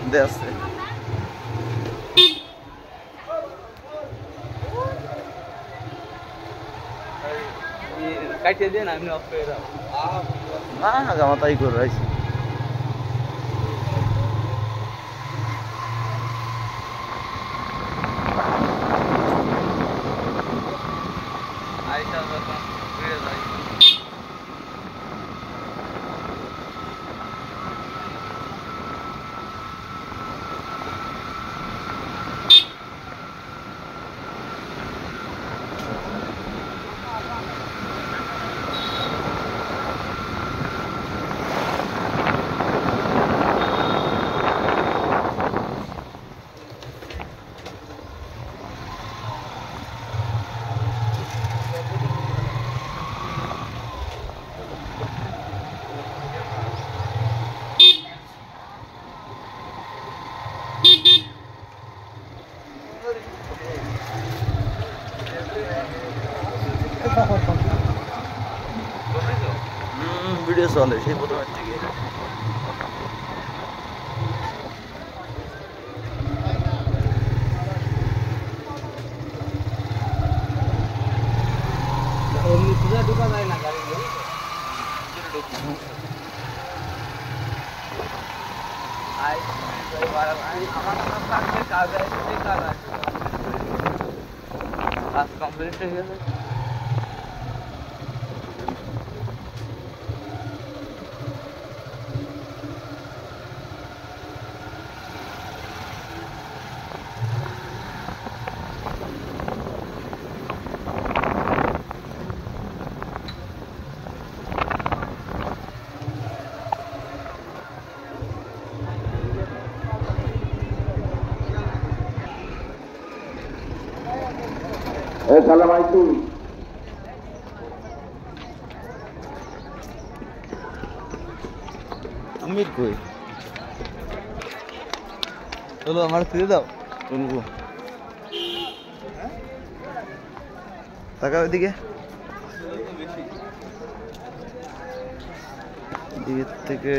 দে আছে কাটিয়ে দেন আমি অফ করে দাও না জামা তাই করে রাখছি আইসা যখন ঘুরে যাই ভিডিও চলে সেই প্রথমের থেকে ঢুকা যায় না গাড়ি আমার কাজ কমপ্লিট হয়ে গেছে Assalamualaikum. আমির কই চলো আমার ফিরে দাও তুলবো টাকা ওইদিকে দিকের থেকে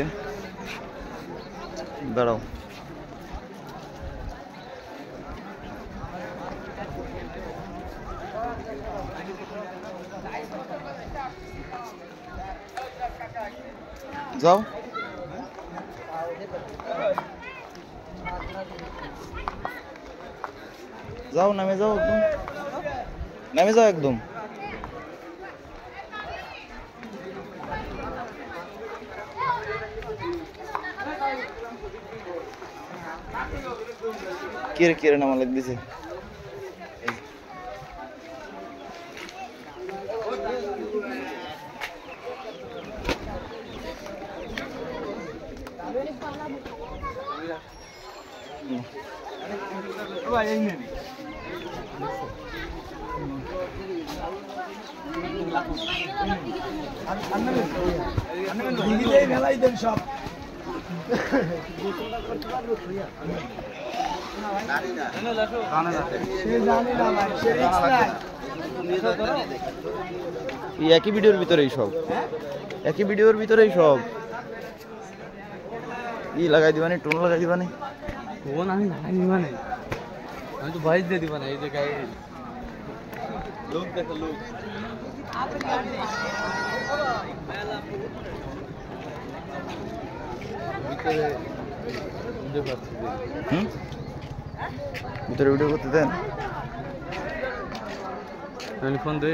দাঁড়াও যাও যাও নামে যাও একদম নামে যাও একদম কেড়ে কেড়ে নামা লাগতেছে একই ভিডিওর ভিতরেই সব একই ভিডিওর ভিতরেই সব ই লাগাই দিবানি টোন লাগাই দিবানি ফোন আমি লাগাই দিবানে আমি তো ভয়েস দিয়ে দিবানে এই যে গাড়ি লোক দেখো লোক ভিতরে ভিডিও করতে দেন ফোন দে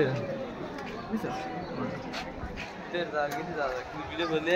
ভিডিও বলে